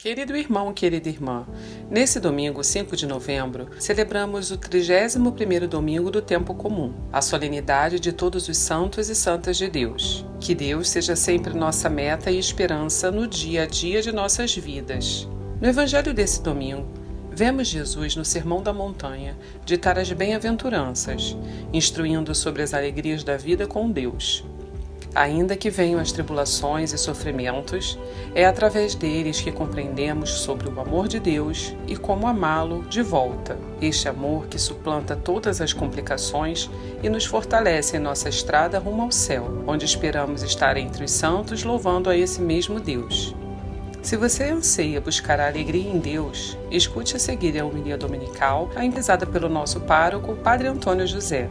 Querido irmão, querida irmã, nesse domingo, 5 de novembro, celebramos o 31º domingo do tempo comum, a solenidade de todos os santos e santas de Deus. Que Deus seja sempre nossa meta e esperança no dia a dia de nossas vidas. No evangelho desse domingo, vemos Jesus no Sermão da Montanha ditar as bem-aventuranças, instruindo sobre as alegrias da vida com Deus. Ainda que venham as tribulações e sofrimentos, é através deles que compreendemos sobre o amor de Deus e como amá-lo de volta. Este amor que suplanta todas as complicações e nos fortalece em nossa estrada rumo ao céu, onde esperamos estar entre os santos louvando a esse mesmo Deus. Se você anseia buscar a alegria em Deus, escute a seguir a homilia dominical, enviada pelo nosso pároco, Padre Antônio José.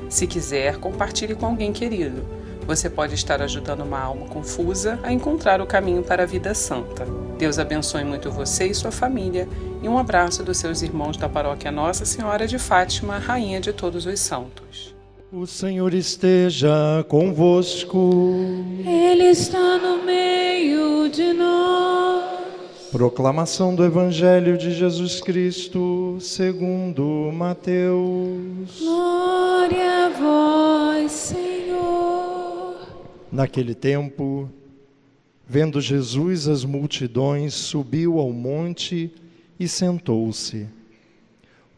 Se quiser, compartilhe com alguém querido. Você pode estar ajudando uma alma confusa a encontrar o caminho para a vida santa. Deus abençoe muito você e sua família, e um abraço dos seus irmãos da paróquia Nossa Senhora de Fátima, Rainha de todos os santos. O Senhor esteja convosco. Ele está no meio de nós. Proclamação do Evangelho de Jesus Cristo, segundo Mateus. Glória a vós, Senhor. Naquele tempo, vendo Jesus as multidões, subiu ao monte e sentou-se.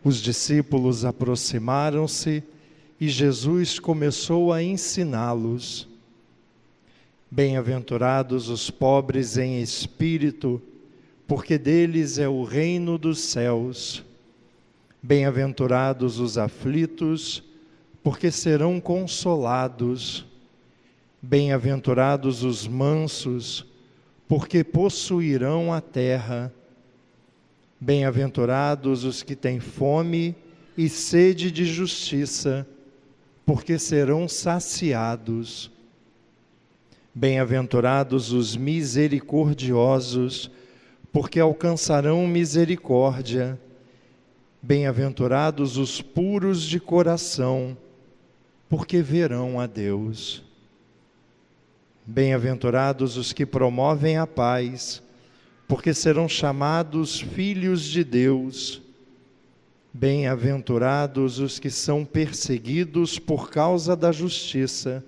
Os discípulos aproximaram-se e Jesus começou a ensiná-los. Bem-aventurados os pobres em espírito, porque deles é o reino dos céus. Bem-aventurados os aflitos, porque serão consolados. Bem-aventurados os mansos, porque possuirão a terra. Bem-aventurados os que têm fome e sede de justiça, porque serão saciados. Bem-aventurados os misericordiosos, porque alcançarão misericórdia. Bem-aventurados os puros de coração, porque verão a Deus. Bem-aventurados os que promovem a paz, porque serão chamados filhos de Deus. Bem-aventurados os que são perseguidos por causa da justiça,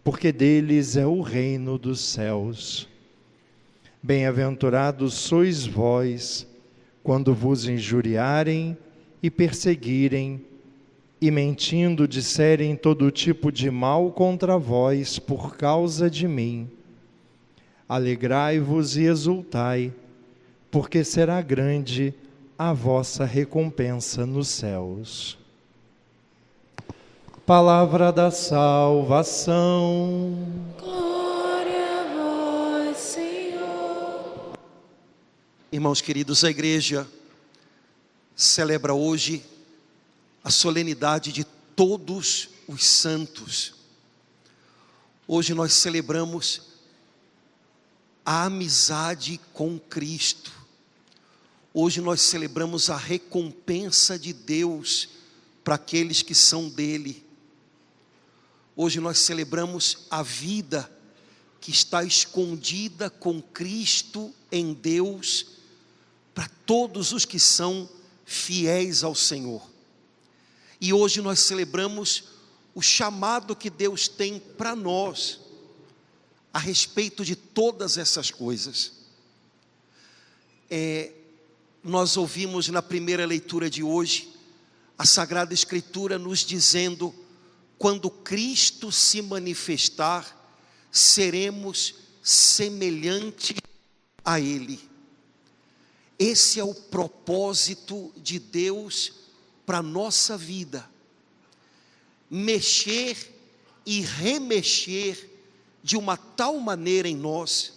porque deles é o reino dos céus. Bem-aventurados sois vós, quando vos injuriarem e perseguirem, e mentindo disserem todo tipo de mal contra vós por causa de mim. Alegrai-vos e exultai, porque será grande a vossa recompensa nos céus. Palavra da salvação. Glória a vós, Senhor. Irmãos queridos, a igreja celebra hoje a solenidade de todos os santos. Hoje nós celebramos a amizade com Cristo. Hoje nós celebramos a recompensa de Deus para aqueles que são dele. Hoje nós celebramos a vida que está escondida com Cristo em Deus para todos os que são fiéis ao Senhor. E hoje nós celebramos o chamado que Deus tem para nós a respeito de todas essas coisas. Nós ouvimos na primeira leitura de hoje a Sagrada Escritura nos dizendo: quando Cristo se manifestar, seremos semelhantes a Ele. Esse é o propósito de Deus para a nossa vida, mexer e remexer de uma tal maneira em nós,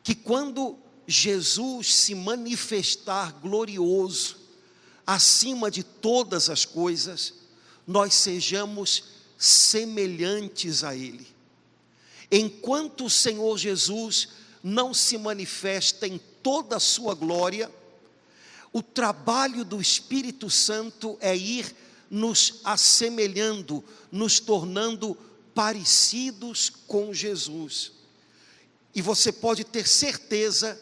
que quando Jesus se manifestar glorioso, acima de todas as coisas, nós sejamos semelhantes a Ele. Enquanto o Senhor Jesus não se manifesta em toda a sua glória, o trabalho do Espírito Santo é ir nos assemelhando, nos tornando parecidos com Jesus. E você pode ter certeza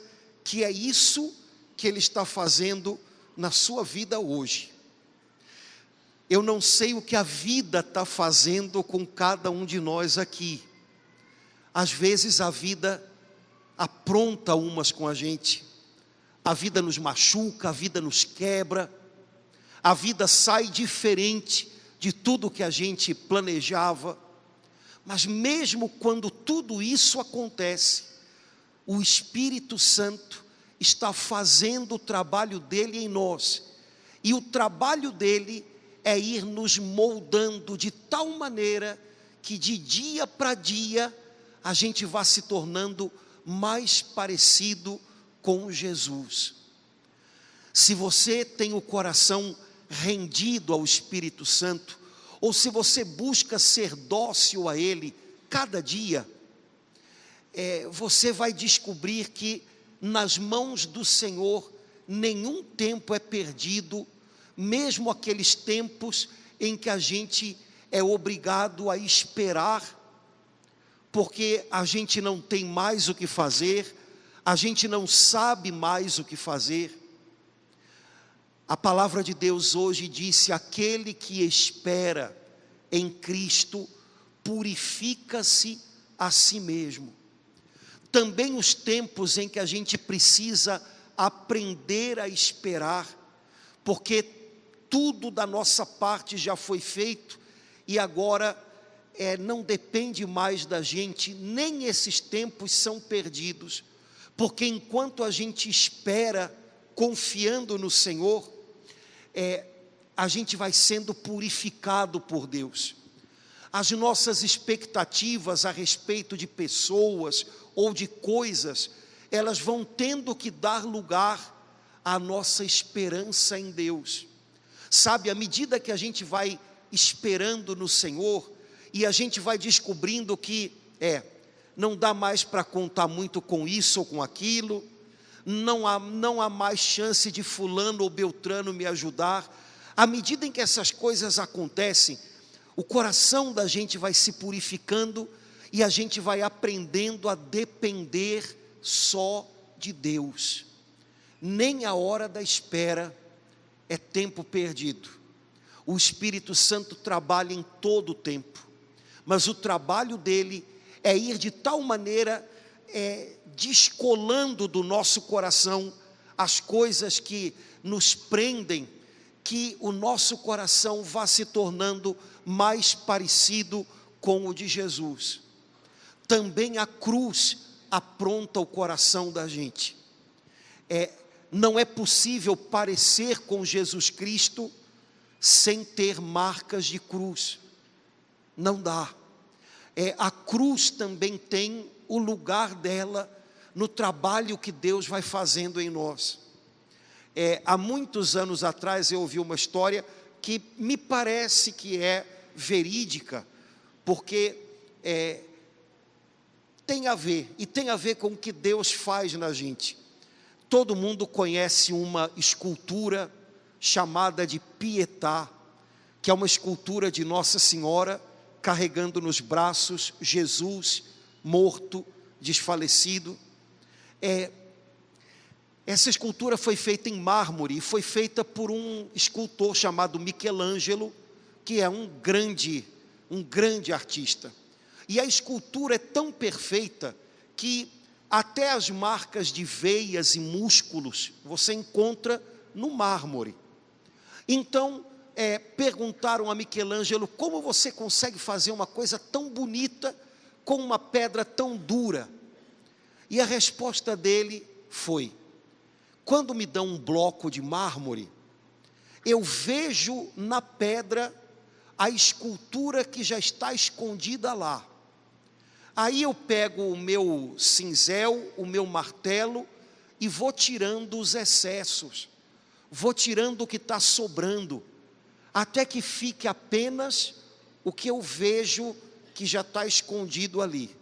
que é isso que Ele está fazendo na sua vida hoje. Eu não sei o que a vida está fazendo com cada um de nós aqui. Às vezes a vida apronta umas com a gente, a vida nos machuca, a vida nos quebra, a vida sai diferente de tudo que a gente planejava. Mas mesmo quando tudo isso acontece, o Espírito Santo está fazendo o trabalho dele em nós, e o trabalho dele é ir nos moldando de tal maneira que de dia para dia a gente vá se tornando mais parecido com Jesus. Se você tem o coração rendido ao Espírito Santo, ou se você busca ser dócil a Ele cada dia, você vai descobrir que nas mãos do Senhor nenhum tempo é perdido, mesmo aqueles tempos em que a gente é obrigado a esperar, porque a gente não tem mais o que fazer, a gente não sabe mais o que fazer. A palavra de Deus hoje disse: aquele que espera em Cristo purifica-se a si mesmo. Também os tempos em que a gente precisa aprender a esperar, porque tudo da nossa parte já foi feito e agora não depende mais da gente, nem esses tempos são perdidos, porque enquanto a gente espera confiando no Senhor, a gente vai sendo purificado por Deus. As nossas expectativas a respeito de pessoas ou de coisas, elas vão tendo que dar lugar à nossa esperança em Deus. Sabe, à medida que a gente vai esperando no Senhor, e a gente vai descobrindo que não dá mais para contar muito com isso ou com aquilo, não há mais chance de fulano ou beltrano me ajudar. À medida em que essas coisas acontecem, o coração da gente vai se purificando e a gente vai aprendendo a depender só de Deus. Nem a hora da espera é tempo perdido. O Espírito Santo trabalha em todo o tempo, mas o trabalho dele é ir de tal maneira descolando do nosso coração as coisas que nos prendem, que o nosso coração vá se tornando mais parecido com o de Jesus. Também a cruz apronta o coração da gente. Não é possível parecer com Jesus Cristo sem ter marcas de cruz. Não dá. A cruz também tem o lugar dela no trabalho que Deus vai fazendo em nós. Há muitos anos atrás eu ouvi uma história que me parece que é verídica, porque tem a ver com o que Deus faz na gente. Todo mundo conhece uma escultura chamada de Pietà, que é uma escultura de Nossa Senhora carregando nos braços Jesus morto, desfalecido. Essa escultura foi feita em mármore e foi feita por um escultor chamado Michelangelo, que é um grande artista. E a escultura é tão perfeita que até as marcas de veias e músculos você encontra no mármore. Então, perguntaram a Michelangelo: como você consegue fazer uma coisa tão bonita com uma pedra tão dura? E a resposta dele foi: quando me dão um bloco de mármore, eu vejo na pedra a escultura que já está escondida lá. Aí eu pego o meu cinzel, o meu martelo e vou tirando os excessos, vou tirando o que está sobrando, até que fique apenas o que eu vejo que já está escondido ali.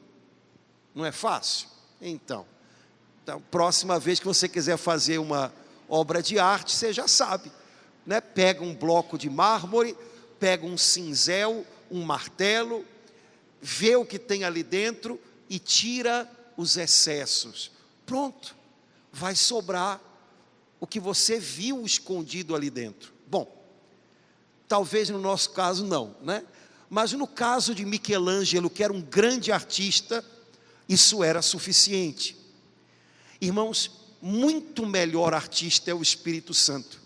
Não é fácil? Então, próxima vez que você quiser fazer uma obra de arte, você já sabe, né? Pega um bloco de mármore, pega um cinzel, um martelo, vê o que tem ali dentro e tira os excessos. Pronto, vai sobrar o que você viu escondido ali dentro. Bom, talvez no nosso caso não, né? Mas no caso de Michelangelo, que era um grande artista, isso era suficiente. Irmãos, muito melhor artista é o Espírito Santo.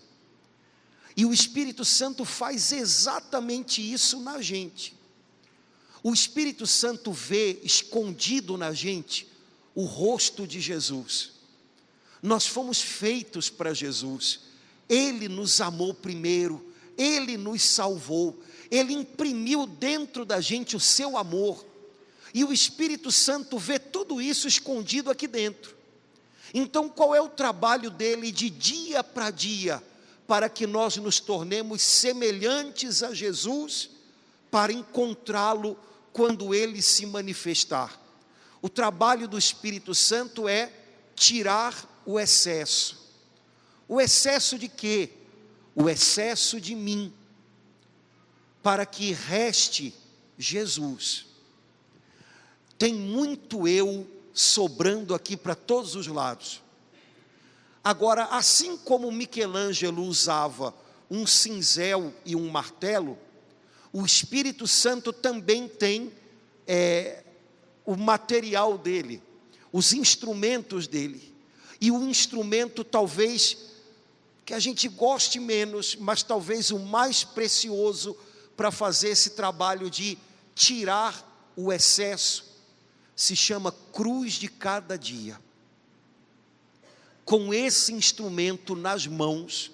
E o Espírito Santo faz exatamente isso na gente. O Espírito Santo vê escondido na gente o rosto de Jesus. Nós fomos feitos para Jesus. Ele nos amou primeiro, Ele nos salvou, Ele imprimiu dentro da gente o seu amor. E o Espírito Santo vê tudo isso escondido aqui dentro. Então, qual é o trabalho dele de dia para dia, para que nós nos tornemos semelhantes a Jesus, para encontrá-lo quando ele se manifestar? O trabalho do Espírito Santo é tirar o excesso. O excesso de quê? O excesso de mim, para que reste Jesus. Tem muito eu sobrando aqui para todos os lados. Agora, assim como Michelangelo usava um cinzel e um martelo, o Espírito Santo também tem o material dele, os instrumentos dele. E o instrumento talvez que a gente goste menos, mas talvez o mais precioso para fazer esse trabalho de tirar o excesso, se chama cruz de cada dia. Com esse instrumento nas mãos,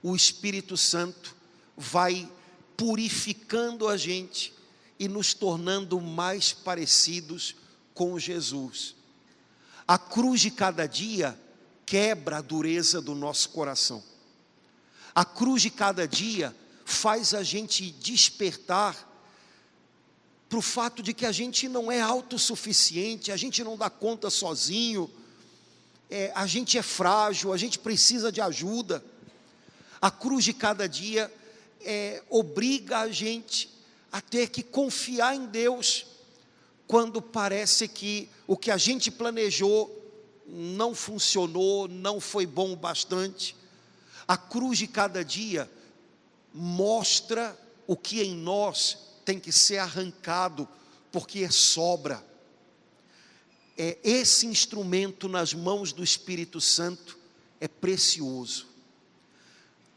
o Espírito Santo vai purificando a gente e nos tornando mais parecidos com Jesus. A cruz de cada dia quebra a dureza do nosso coração. A cruz de cada dia faz a gente despertar para o fato de que a gente não é autossuficiente, a gente não dá conta sozinho, a gente é frágil, a gente precisa de ajuda. A cruz de cada dia obriga a gente a ter que confiar em Deus, quando parece que o que a gente planejou não funcionou, não foi bom o bastante. A cruz de cada dia mostra o que em nós tem que ser arrancado, porque sobra. Esse instrumento nas mãos do Espírito Santo é precioso.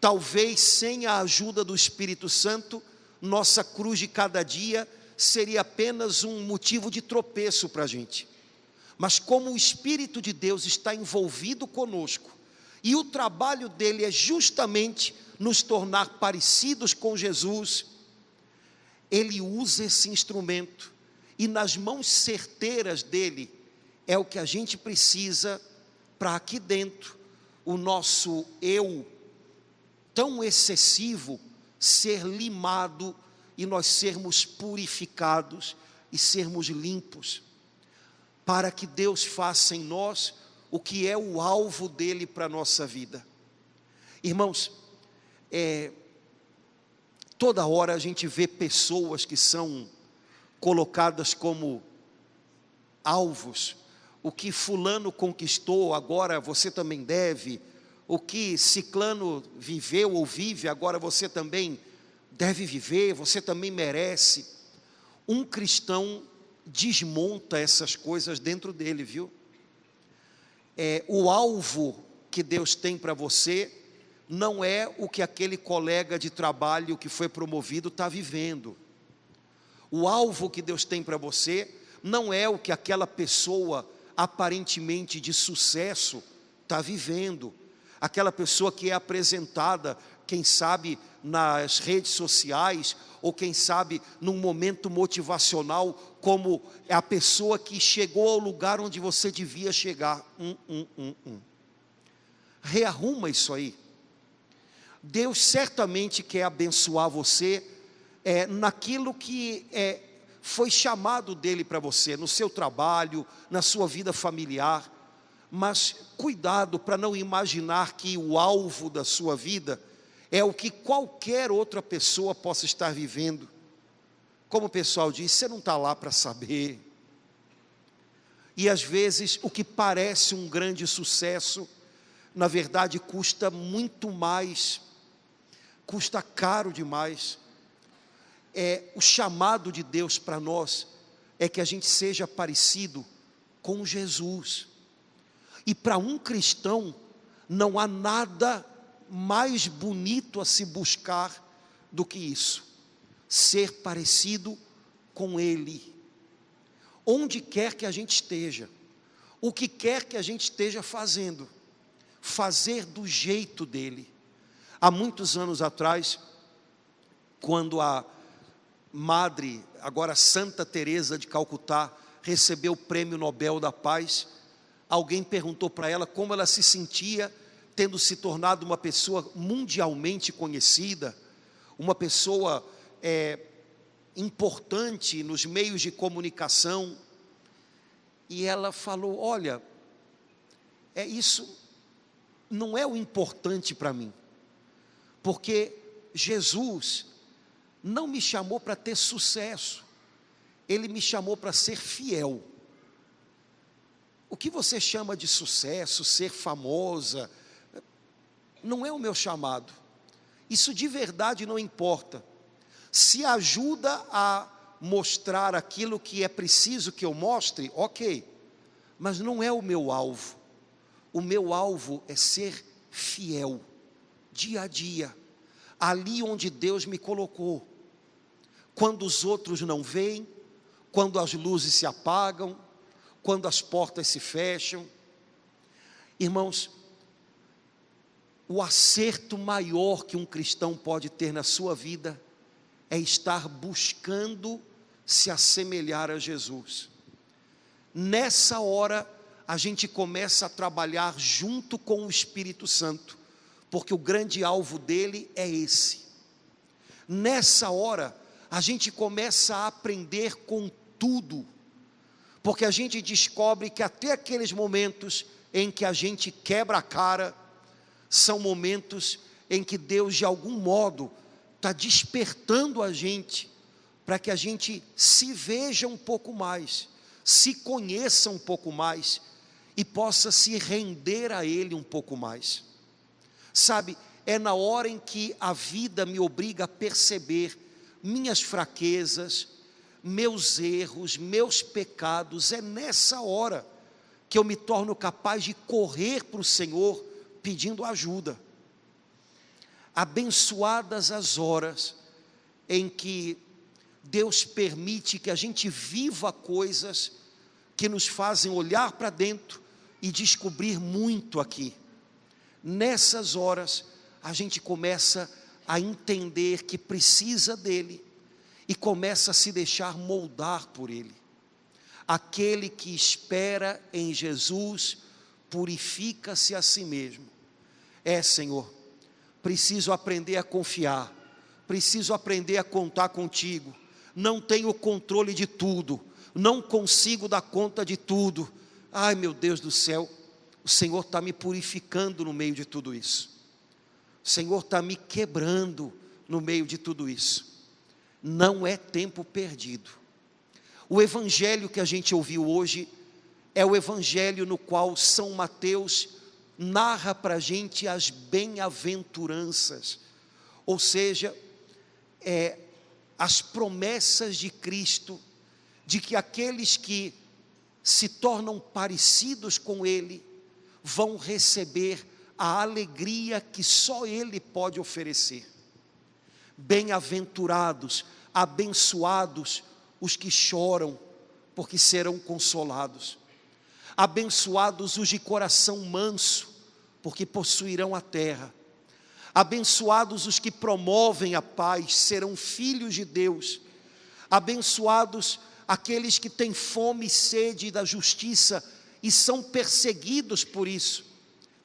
Talvez sem a ajuda do Espírito Santo, nossa cruz de cada dia seria apenas um motivo de tropeço para a gente. Mas como o Espírito de Deus está envolvido conosco, e o trabalho dele é justamente nos tornar parecidos com Jesus, ele usa esse instrumento, e nas mãos certeiras dele, é o que a gente precisa para aqui dentro, o nosso eu tão excessivo ser limado, e nós sermos purificados e sermos limpos, para que Deus faça em nós o que é o alvo dele para a nossa vida. Irmãos, toda hora a gente vê pessoas que são colocadas como alvos. O que fulano conquistou, agora você também deve. O que ciclano viveu ou vive, agora você também deve viver, você também merece. Um cristão desmonta essas coisas dentro dele, viu? O alvo que Deus tem para você não é o que aquele colega de trabalho que foi promovido está vivendo. O alvo que Deus tem para você não é o que aquela pessoa aparentemente de sucesso está vivendo. Aquela pessoa que é apresentada, quem sabe nas redes sociais, ou quem sabe num momento motivacional, como a pessoa que chegou ao lugar onde você devia chegar. Rearruma isso aí. Deus certamente quer abençoar você naquilo que foi chamado dele para você, no seu trabalho, na sua vida familiar. Mas cuidado para não imaginar que o alvo da sua vida é o que qualquer outra pessoa possa estar vivendo. Como o pessoal diz, você não está lá para saber. E às vezes o que parece um grande sucesso, na verdade custa muito mais, custa caro demais. O chamado de Deus para nós é que a gente seja parecido com Jesus. E para um cristão não há nada mais bonito a se buscar do que isso, ser parecido com Ele. Onde quer que a gente esteja, o que quer que a gente esteja fazendo, fazer do jeito dele. Há muitos anos atrás, quando a Madre, agora Santa Teresa de Calcutá, recebeu o Prêmio Nobel da Paz, alguém perguntou para ela como ela se sentia tendo se tornado uma pessoa mundialmente conhecida, uma pessoa importante nos meios de comunicação. E ela falou: olha, isso não é o importante para mim, porque Jesus não me chamou para ter sucesso, Ele me chamou para ser fiel. O que você chama de sucesso, ser famosa, não é o meu chamado. Isso de verdade não importa. Se ajuda a mostrar aquilo que é preciso que eu mostre, ok, mas não é o meu alvo. O meu alvo é ser fiel, dia a dia, ali onde Deus me colocou. Quando os outros não veem, quando as luzes se apagam, quando as portas se fecham. Irmãos, o acerto maior que um cristão pode ter na sua vida é estar buscando se assemelhar a Jesus. Nessa hora, a gente começa a trabalhar junto com o Espírito Santo, porque o grande alvo dele é esse. Nessa hora, a gente começa a aprender com tudo, porque a gente descobre que até aqueles momentos em que a gente quebra a cara, são momentos em que Deus de algum modo está despertando a gente, para que a gente se veja um pouco mais, se conheça um pouco mais, e possa se render a Ele um pouco mais. Sabe, é na hora em que a vida me obriga a perceber minhas fraquezas, meus erros, meus pecados, é nessa hora que eu me torno capaz de correr para o Senhor pedindo ajuda. Abençoadas as horas em que Deus permite que a gente viva coisas que nos fazem olhar para dentro e descobrir muito aqui. Nessas horas, a gente começa a entender que precisa dEle e começa a se deixar moldar por Ele. Aquele que espera em Jesus purifica-se a si mesmo. Senhor, preciso aprender a confiar, preciso aprender a contar contigo. Não tenho controle de tudo, não consigo dar conta de tudo. Ai, meu Deus do céu, o Senhor está me purificando no meio de tudo isso. O Senhor está me quebrando no meio de tudo isso. Não é tempo perdido. O evangelho que a gente ouviu hoje é o evangelho no qual São Mateus narra para a gente as bem-aventuranças, ou seja, as promessas de Cristo, de que aqueles que se tornam parecidos com Ele, vão receber a alegria que só Ele pode oferecer. Bem-aventurados, abençoados os que choram, porque serão consolados. Abençoados os de coração manso, porque possuirão a terra. Abençoados os que promovem a paz, serão filhos de Deus. Abençoados aqueles que têm fome e sede da justiça e são perseguidos por isso,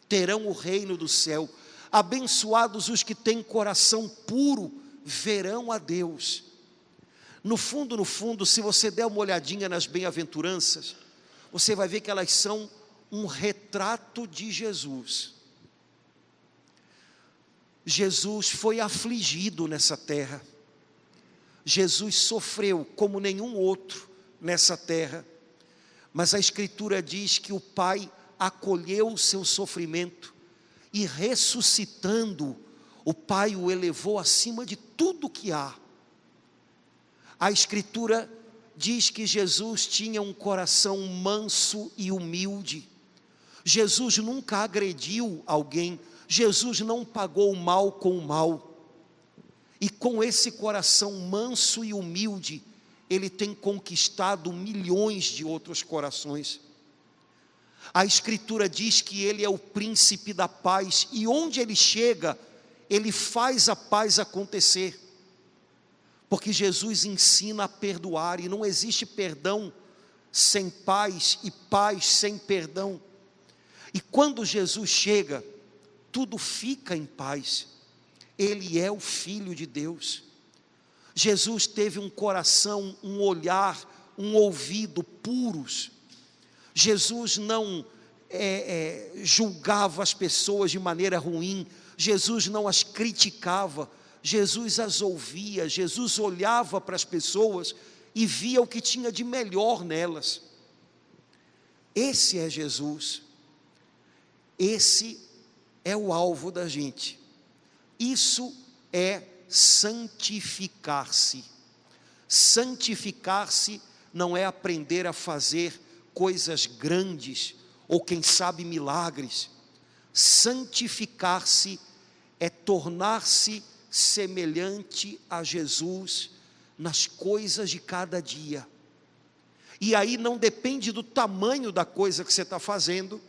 terão o reino do céu. Abençoados os que têm coração puro, verão a Deus. No fundo, se você der uma olhadinha nas bem-aventuranças, você vai ver que elas são um retrato de Jesus. Jesus foi afligido nessa terra. Jesus sofreu como nenhum outro nessa terra. Mas a Escritura diz que o Pai acolheu o seu sofrimento e, ressuscitando, o Pai o elevou acima de tudo que há. A Escritura diz que Jesus tinha um coração manso e humilde. Jesus nunca agrediu alguém, Jesus não pagou o mal com o mal. E com esse coração manso e humilde, Ele tem conquistado milhões de outros corações. A Escritura diz que Ele é o príncipe da paz, e onde Ele chega, Ele faz a paz acontecer. Porque Jesus ensina a perdoar, e não existe perdão sem paz, e paz sem perdão. E quando Jesus chega, tudo fica em paz. Ele é o Filho de Deus. Jesus teve um coração, um olhar, um ouvido puros. Jesus não julgava as pessoas de maneira ruim, Jesus não as criticava, Jesus as ouvia, Jesus olhava para as pessoas e via o que tinha de melhor nelas. Esse é Jesus, esse é o alvo da gente. Isso é santificar-se. Santificar-se não é aprender a fazer coisas grandes, ou quem sabe milagres. Santificar-se é tornar-se semelhante a Jesus nas coisas de cada dia. E aí não depende do tamanho da coisa que você está fazendo,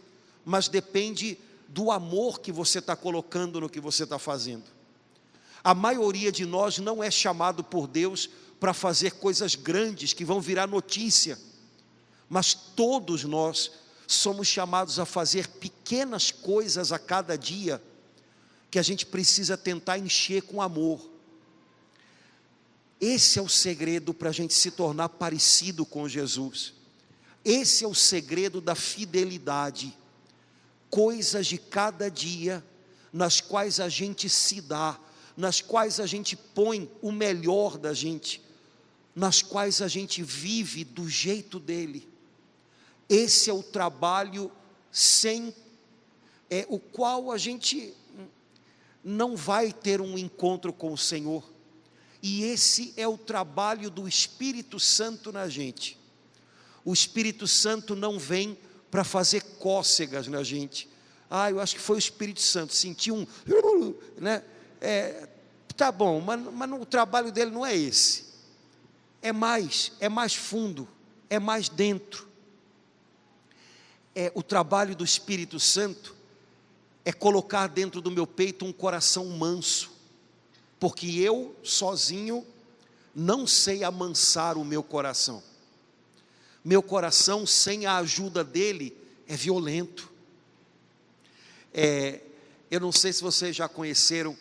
mas depende do amor que você está colocando no que você está fazendo. A maioria de nós não é chamado por Deus para fazer coisas grandes que vão virar notícia, mas todos nós somos chamados a fazer pequenas coisas a cada dia, que a gente precisa tentar encher com amor. Esse é o segredo para a gente se tornar parecido com Jesus. Esse é o segredo da fidelidade. Coisas de cada dia, nas quais a gente se dá, nas quais a gente põe o melhor da gente, nas quais a gente vive do jeito dele. Esse é o trabalho sem o qual a gente não vai ter um encontro com o Senhor. E esse é o trabalho do Espírito Santo na gente. O Espírito Santo não vem para fazer cócegas na gente. Eu acho que foi o Espírito Santo, senti um, né? Tá bom, mas o trabalho dele não é esse. É mais fundo, é mais dentro. O trabalho do Espírito Santo é colocar dentro do meu peito um coração manso, porque eu sozinho não sei amansar o meu coração. Meu coração sem a ajuda dele é violento. Eu não sei se vocês já conheceram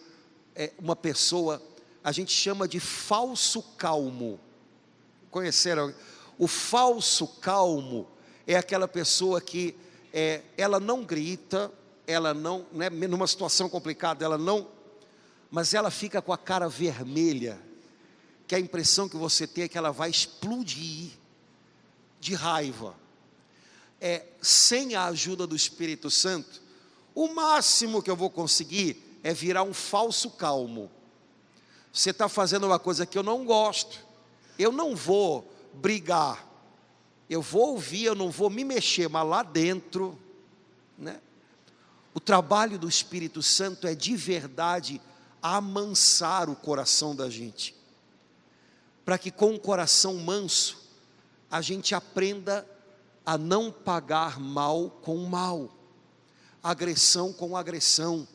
uma pessoa, a gente chama de falso calmo. Conheceram? O falso calmo é aquela pessoa que ela não grita, ela não, né, numa situação complicada, ela não, mas ela fica com a cara vermelha, que a impressão que você tem é que ela vai explodir de raiva. Sem a ajuda do Espírito Santo, o máximo que eu vou conseguir é virar um falso calmo. Você está fazendo uma coisa que eu não gosto, eu não vou brigar, eu vou ouvir, eu não vou me mexer, mas lá dentro, né? O trabalho do Espírito Santo é de verdade amansar o coração da gente, para que com o coração manso, a gente aprenda a não pagar mal com mal, agressão com agressão.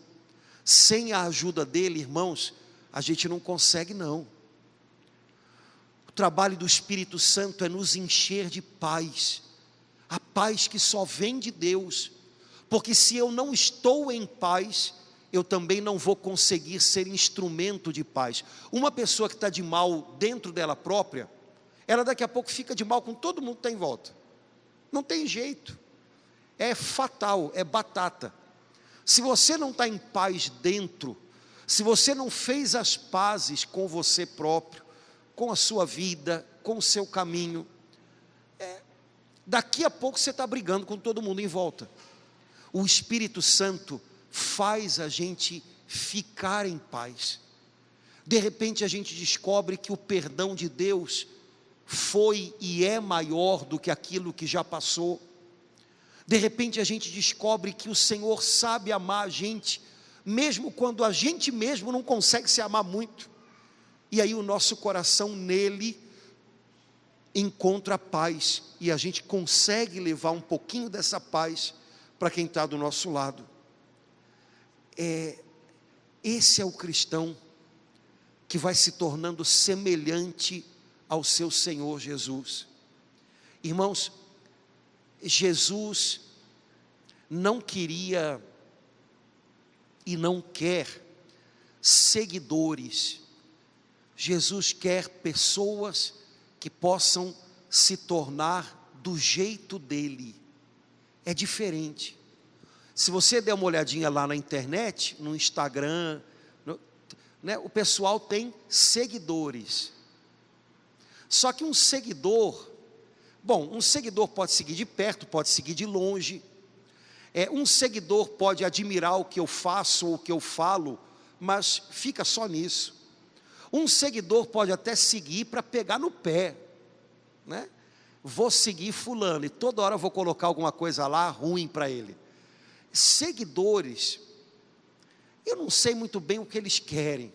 Sem a ajuda dele, irmãos, a gente não consegue não. O trabalho do Espírito Santo é nos encher de paz, a paz que só vem de Deus, porque se eu não estou em paz, eu também não vou conseguir ser instrumento de paz. Uma pessoa que está de mal dentro dela própria, ela daqui a pouco fica de mal com todo mundo que está em volta. Não tem jeito, é fatal, é batata. Se você não está em paz dentro, se você não fez as pazes com você próprio, com a sua vida, com o seu caminho, Daqui a pouco você está brigando com todo mundo em volta. O Espírito Santo faz a gente ficar em paz. De repente a gente descobre que o perdão de Deus foi e é maior do que aquilo que já passou. De repente a gente descobre que o Senhor sabe amar a gente, mesmo quando a gente mesmo não consegue se amar muito. E aí o nosso coração nele encontra paz, e a gente consegue levar um pouquinho dessa paz para quem está do nosso lado. Esse é o cristão que vai se tornando semelhante ao seu Senhor Jesus. Irmãos, Jesus não queria e não quer seguidores. Jesus quer pessoas que possam se tornar do jeito dele. É diferente. Se você der uma olhadinha lá na internet, no Instagram, o pessoal tem seguidores. Só que um seguidor pode seguir de perto, pode seguir de longe. Um seguidor pode admirar o que eu faço ou o que eu falo, mas fica só nisso. Um seguidor pode até seguir para pegar no pé, né? Vou seguir fulano e toda hora vou colocar alguma coisa lá ruim para ele. Seguidores, eu não sei muito bem o que eles querem.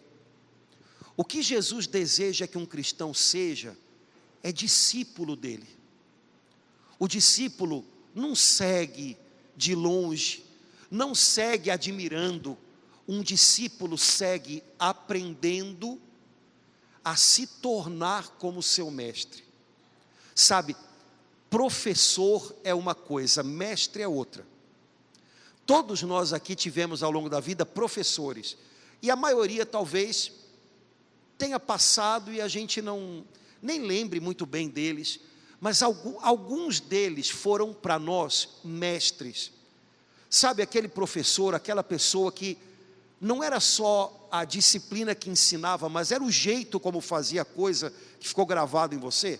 O que Jesus deseja que um cristão seja é discípulo dele. O discípulo não segue de longe, não segue admirando. Um discípulo segue aprendendo a se tornar como seu mestre. Sabe, professor é uma coisa, mestre é outra. Todos nós aqui tivemos ao longo da vida professores, e a maioria talvez tenha passado e a gente nem lembre muito bem deles, mas alguns deles foram para nós mestres. Sabe, aquele professor, aquela pessoa que não era só a disciplina que ensinava, mas era o jeito como fazia a coisa que ficou gravado em você.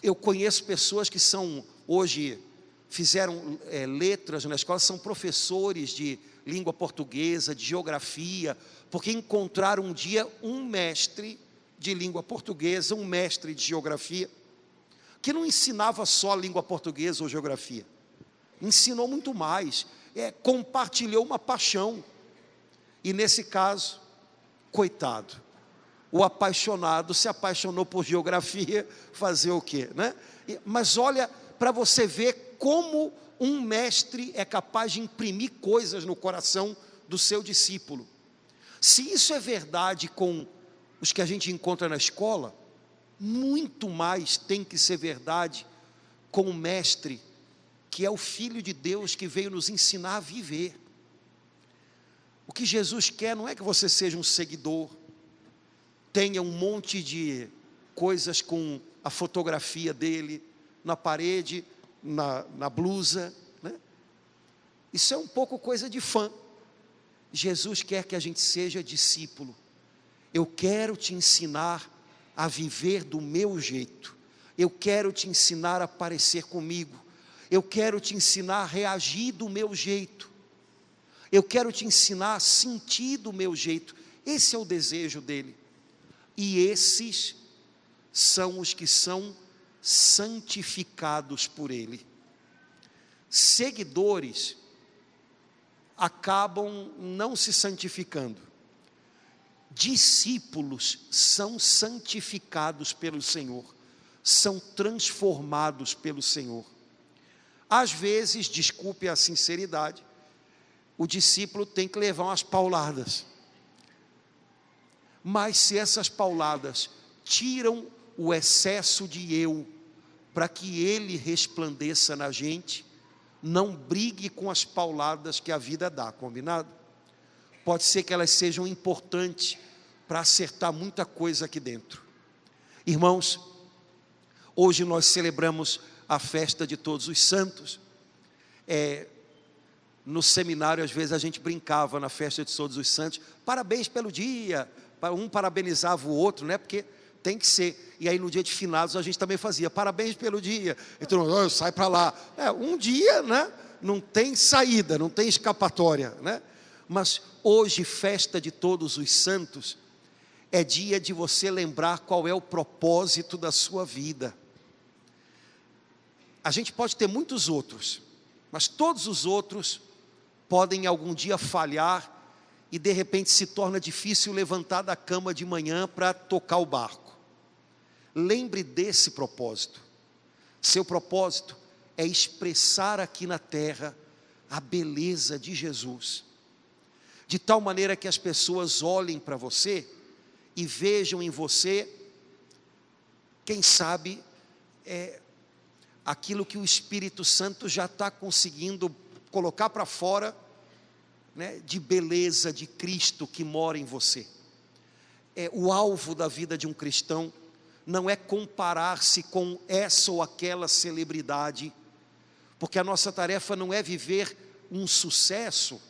Eu conheço pessoas que hoje fizeram letras na escola, são professores de língua portuguesa, de geografia, porque encontraram um dia um mestre de língua portuguesa, um mestre de geografia, que não ensinava só língua portuguesa ou geografia, ensinou muito mais, compartilhou uma paixão. E nesse caso, coitado, o apaixonado se apaixonou por geografia, fazer o quê, né? Mas olha, para você ver como um mestre é capaz de imprimir coisas no coração do seu discípulo. Se isso é verdade com os que a gente encontra na escola, muito mais tem que ser verdade com o mestre, que é o Filho de Deus que veio nos ensinar a viver. O que Jesus quer não é que você seja um seguidor, tenha um monte de coisas com a fotografia dele na parede, na blusa, né? Isso é um pouco coisa de fã. Jesus quer que a gente seja discípulo. Eu quero te ensinar a viver do meu jeito. Eu quero te ensinar a parecer comigo. Eu quero te ensinar a reagir do meu jeito. Eu quero te ensinar a sentir do meu jeito. Esse é o desejo dele. E esses são os que são santificados por ele. Seguidores acabam não se santificando. Discípulos são santificados pelo Senhor, são transformados pelo Senhor. Às vezes, desculpe a sinceridade, o discípulo tem que levar umas pauladas. Mas se essas pauladas tiram o excesso de eu, para que ele resplandeça na gente, não brigue com as pauladas que a vida dá, combinado? Pode ser que elas sejam importantes para acertar muita coisa aqui dentro. Irmãos, hoje nós celebramos a festa de Todos os Santos. No seminário, às vezes, a gente brincava na festa de Todos os Santos, parabéns pelo dia, um parabenizava o outro, né? Porque tem que ser. E aí no dia de finados a gente também fazia, parabéns pelo dia. Então, sai para lá. Um dia, né? Não tem saída, não tem escapatória, né? Mas hoje, festa de todos os santos, é dia de você lembrar qual é o propósito da sua vida. A gente pode ter muitos outros, mas todos os outros podem algum dia falhar e de repente se torna difícil levantar da cama de manhã para tocar o barco. Lembre desse propósito. Seu propósito é expressar aqui na terra a beleza de Jesus, de tal maneira que as pessoas olhem para você e vejam em você, quem sabe, aquilo que o Espírito Santo já está conseguindo colocar para fora, né, de beleza de Cristo que mora em você. O alvo da vida de um cristão não é comparar-se com essa ou aquela celebridade, porque a nossa tarefa não é viver um sucesso,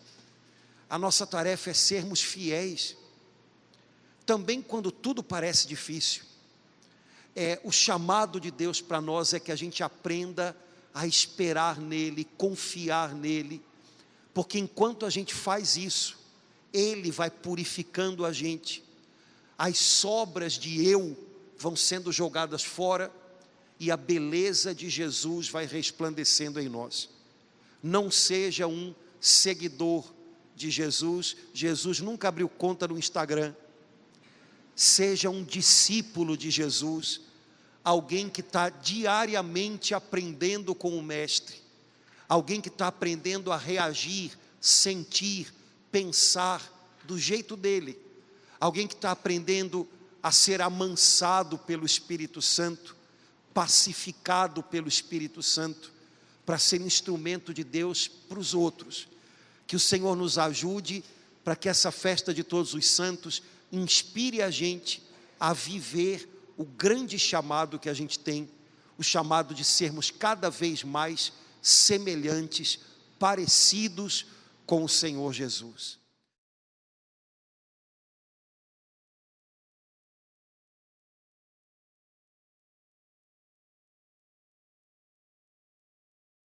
a nossa tarefa é sermos fiéis, também quando tudo parece difícil. O chamado de Deus para nós é que a gente aprenda a esperar nele, confiar nele, porque enquanto a gente faz isso, Ele vai purificando a gente, as sobras de eu vão sendo jogadas fora, e a beleza de Jesus vai resplandecendo em nós. Não seja um seguidor de Jesus, Jesus nunca abriu conta no Instagram. Seja um discípulo de Jesus, alguém que está diariamente aprendendo com o Mestre, alguém que está aprendendo a reagir, sentir, pensar do jeito dele, alguém que está aprendendo a ser amansado pelo Espírito Santo, pacificado pelo Espírito Santo, para ser instrumento de Deus para os outros. Que o Senhor nos ajude para que essa festa de todos os santos inspire a gente a viver o grande chamado que a gente tem, o chamado de sermos cada vez mais semelhantes, parecidos com o Senhor Jesus.